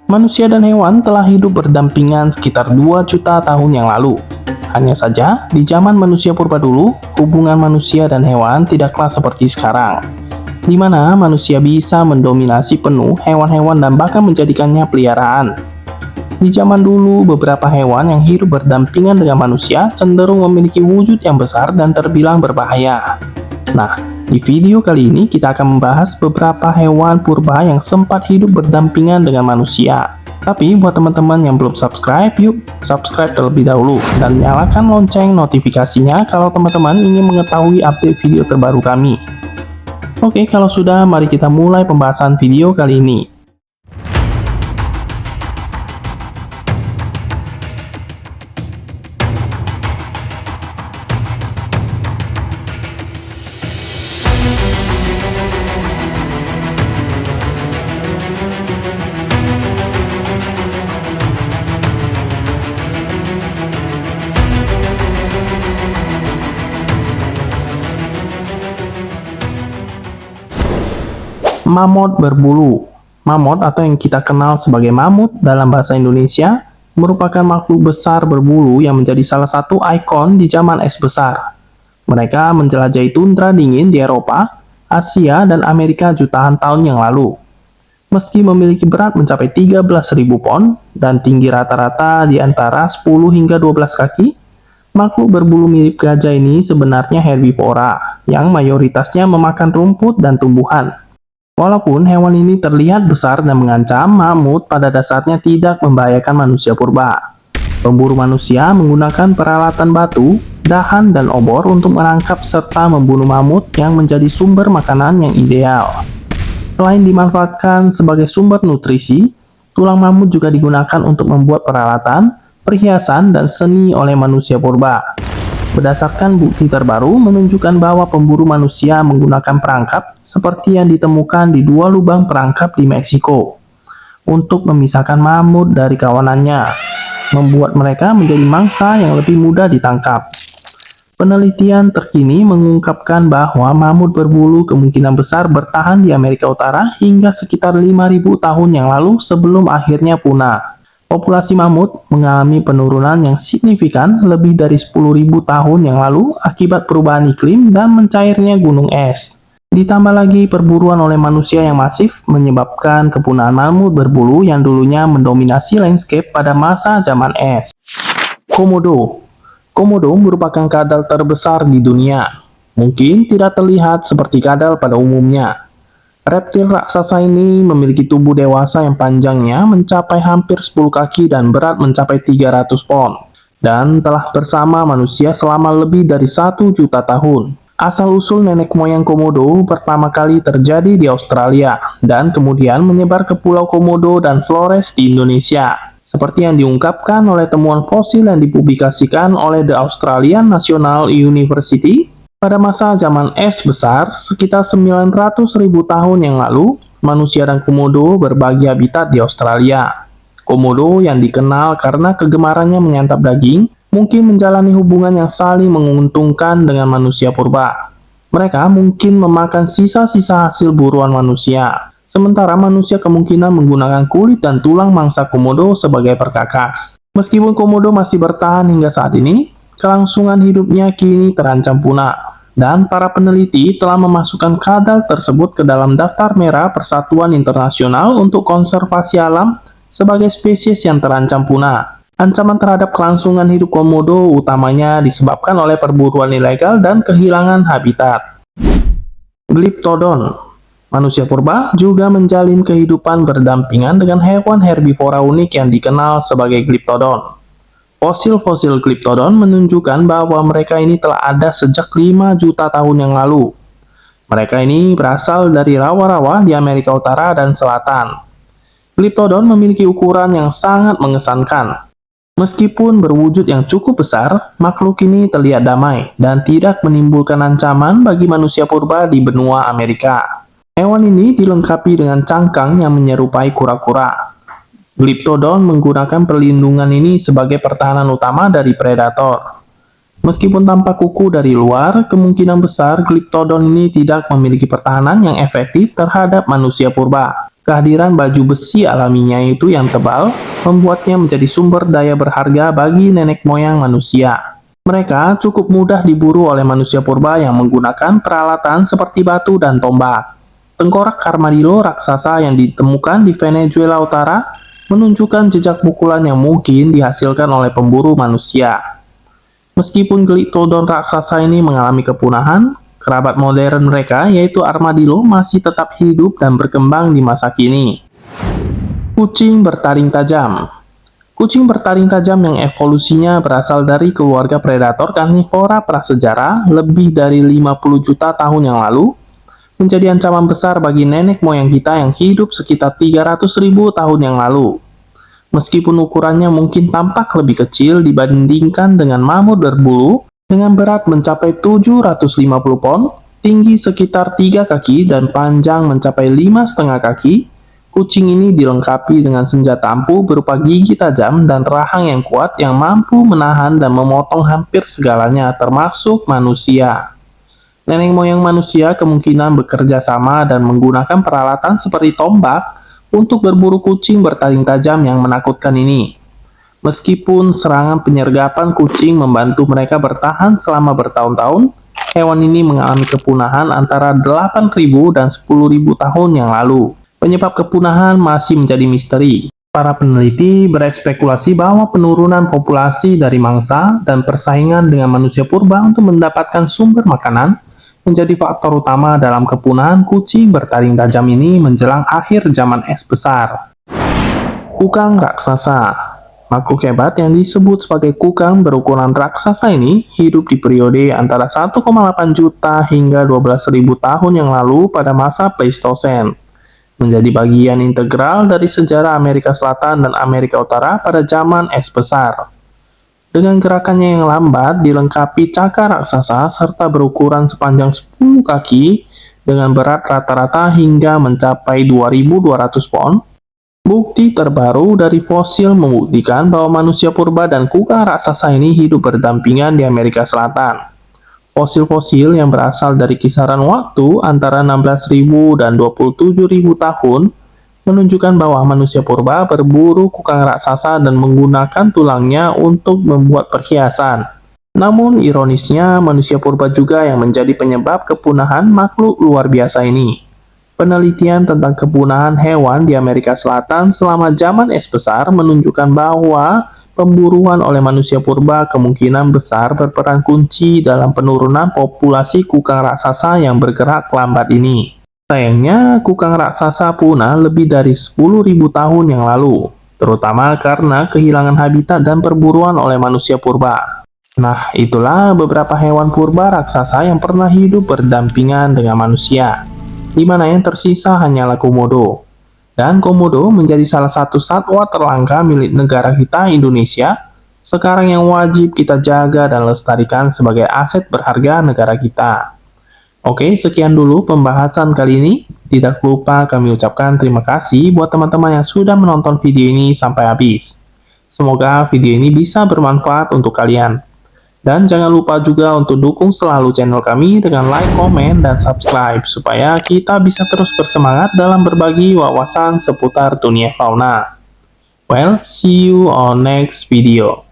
Manusia dan hewan telah hidup berdampingan sekitar 2 juta tahun yang lalu. Hanya saja, di zaman manusia purba dulu, hubungan manusia dan hewan tidaklah seperti sekarang, di mana manusia bisa mendominasi penuh hewan-hewan dan bahkan menjadikannya peliharaan. Di zaman dulu, beberapa hewan yang hidup berdampingan dengan manusia cenderung memiliki wujud yang besar dan terbilang berbahaya. Nah, di video kali ini kita akan membahas beberapa hewan purba yang sempat hidup berdampingan dengan manusia. Tapi buat teman-teman yang belum subscribe, yuk subscribe terlebih dahulu dan nyalakan lonceng notifikasinya kalau teman-teman ingin mengetahui update video terbaru kami. Oke, kalau sudah, mari kita mulai pembahasan video kali ini. Mamut berbulu. Mamut atau yang kita kenal sebagai mamut dalam bahasa Indonesia merupakan makhluk besar berbulu yang menjadi salah satu ikon di zaman es besar. Mereka menjelajahi tundra dingin di Eropa, Asia, dan Amerika jutaan tahun yang lalu. Meski memiliki berat mencapai 13.000 pon dan tinggi rata-rata di antara 10 hingga 12 kaki, makhluk berbulu mirip gajah ini sebenarnya herbivora yang mayoritasnya memakan rumput dan tumbuhan. Walaupun hewan ini terlihat besar dan mengancam, mamut pada dasarnya tidak membahayakan manusia purba. Pemburu manusia menggunakan peralatan batu, dahan, dan obor untuk menangkap serta membunuh mamut yang menjadi sumber makanan yang ideal. Selain dimanfaatkan sebagai sumber nutrisi, tulang mamut juga digunakan untuk membuat peralatan, perhiasan, dan seni oleh manusia purba. Berdasarkan bukti terbaru menunjukkan bahwa pemburu manusia menggunakan perangkap seperti yang ditemukan di 2 lubang perangkap di Meksiko untuk memisahkan mamut dari kawanannya, membuat mereka menjadi mangsa yang lebih mudah ditangkap. Penelitian terkini mengungkapkan bahwa mamut berbulu kemungkinan besar bertahan di Amerika Utara hingga sekitar 5.000 tahun yang lalu sebelum akhirnya punah. Populasi mamut mengalami penurunan yang signifikan lebih dari 10.000 tahun yang lalu akibat perubahan iklim dan mencairnya gunung es. Ditambah lagi perburuan oleh manusia yang masif menyebabkan kepunahan mamut berbulu yang dulunya mendominasi landscape pada masa zaman es. Komodo. Komodo merupakan kadal terbesar di dunia. Mungkin tidak terlihat seperti kadal pada umumnya. Reptil raksasa ini memiliki tubuh dewasa yang panjangnya mencapai hampir 10 kaki dan berat mencapai 300 pon, dan telah bersama manusia selama lebih dari 1 juta tahun. Asal-usul nenek moyang komodo pertama kali terjadi di Australia, dan kemudian menyebar ke Pulau Komodo dan Flores di Indonesia. Seperti yang diungkapkan oleh temuan fosil yang dipublikasikan oleh The Australian National University, pada masa zaman es besar, sekitar 900.000 tahun yang lalu, manusia dan komodo berbagi habitat di Australia. Komodo yang dikenal karena kegemarannya menyantap daging, mungkin menjalani hubungan yang saling menguntungkan dengan manusia purba. Mereka mungkin memakan sisa-sisa hasil buruan manusia, sementara manusia kemungkinan menggunakan kulit dan tulang mangsa komodo sebagai perkakas. Meskipun komodo masih bertahan hingga saat ini, kelangsungan hidupnya kini terancam punah, dan para peneliti telah memasukkan kadal tersebut ke dalam daftar merah Persatuan Internasional untuk Konservasi Alam sebagai spesies yang terancam punah. Ancaman terhadap kelangsungan hidup komodo utamanya disebabkan oleh perburuan ilegal dan kehilangan habitat. Glyptodon. Manusia purba juga menjalin kehidupan berdampingan dengan hewan herbivora unik yang dikenal sebagai Glyptodon. Fosil-fosil Glyptodon menunjukkan bahwa mereka ini telah ada sejak 5 juta tahun yang lalu. Mereka ini berasal dari rawa-rawa di Amerika Utara dan Selatan. Glyptodon memiliki ukuran yang sangat mengesankan. Meskipun berwujud yang cukup besar, makhluk ini terlihat damai dan tidak menimbulkan ancaman bagi manusia purba di benua Amerika. Hewan ini dilengkapi dengan cangkang yang menyerupai kura-kura. Glyptodon menggunakan perlindungan ini sebagai pertahanan utama dari predator. Meskipun tampak kuku dari luar, kemungkinan besar Glyptodon ini tidak memiliki pertahanan yang efektif terhadap manusia purba. Kehadiran baju besi alaminya itu yang tebal membuatnya menjadi sumber daya berharga bagi nenek moyang manusia. Mereka cukup mudah diburu oleh manusia purba yang menggunakan peralatan seperti batu dan tombak. Tengkorak armadillo raksasa yang ditemukan di Venezuela Utara menunjukkan jejak pukulan yang mungkin dihasilkan oleh pemburu manusia. Meskipun Glyptodon raksasa ini mengalami kepunahan, kerabat modern mereka, yaitu armadillo, masih tetap hidup dan berkembang di masa kini. Kucing bertaring tajam. Kucing bertaring tajam yang evolusinya berasal dari keluarga predator karnivora prasejarah lebih dari 50 juta tahun yang lalu, menjadi ancaman besar bagi nenek moyang kita yang hidup sekitar 300.000 tahun yang lalu. Meskipun ukurannya mungkin tampak lebih kecil dibandingkan dengan mamut berbulu, dengan berat mencapai 750 pon, tinggi sekitar 3 kaki dan panjang mencapai 5,5 kaki, kucing ini dilengkapi dengan senjata ampuh berupa gigi tajam dan rahang yang kuat yang mampu menahan dan memotong hampir segalanya termasuk manusia. Nenek moyang manusia kemungkinan bekerja sama dan menggunakan peralatan seperti tombak untuk berburu kucing bertaring tajam yang menakutkan ini. Meskipun serangan penyergapan kucing membantu mereka bertahan selama bertahun-tahun, hewan ini mengalami kepunahan antara 8.000 dan 10.000 tahun yang lalu. Penyebab kepunahan masih menjadi misteri. Para peneliti berespekulasi bahwa penurunan populasi dari mangsa dan persaingan dengan manusia purba untuk mendapatkan sumber makanan menjadi faktor utama dalam kepunahan kucing bertaring tajam ini menjelang akhir zaman es besar. Kukang raksasa. Makhluk hebat yang disebut sebagai kukang berukuran raksasa ini hidup di periode antara 1,8 juta hingga 12.000 tahun yang lalu pada masa Pleistosen, menjadi bagian integral dari sejarah Amerika Selatan dan Amerika Utara pada zaman es besar. Dengan gerakannya yang lambat, dilengkapi cakar raksasa, serta berukuran sepanjang 10 kaki, dengan berat rata-rata hingga mencapai 2.200 pon, bukti terbaru dari fosil membuktikan bahwa manusia purba dan kukang raksasa ini hidup berdampingan di Amerika Selatan. Fosil-fosil yang berasal dari kisaran waktu antara 16.000 dan 27.000 tahun menunjukkan bahwa manusia purba berburu kukang raksasa dan menggunakan tulangnya untuk membuat perhiasan. Namun, ironisnya, manusia purba juga yang menjadi penyebab kepunahan makhluk luar biasa ini. Penelitian tentang kepunahan hewan di Amerika Selatan selama zaman es besar menunjukkan bahwa pemburuan oleh manusia purba kemungkinan besar berperan kunci dalam penurunan populasi kukang raksasa yang bergerak lambat ini. Sayangnya, kukang raksasa punah lebih dari 10.000 tahun yang lalu, terutama karena kehilangan habitat dan perburuan oleh manusia purba. Nah, itulah beberapa hewan purba raksasa yang pernah hidup berdampingan dengan manusia, di mana yang tersisa hanyalah komodo. Dan komodo menjadi salah satu satwa terlangka milik negara kita, Indonesia, sekarang yang wajib kita jaga dan lestarikan sebagai aset berharga negara kita. Oke, sekian dulu pembahasan kali ini. Tidak lupa kami ucapkan terima kasih buat teman-teman yang sudah menonton video ini sampai habis. Semoga video ini bisa bermanfaat untuk kalian. Dan jangan lupa juga untuk dukung selalu channel kami dengan like, komen, dan subscribe, supaya kita bisa terus bersemangat dalam berbagi wawasan seputar dunia fauna. Well, see you on next video.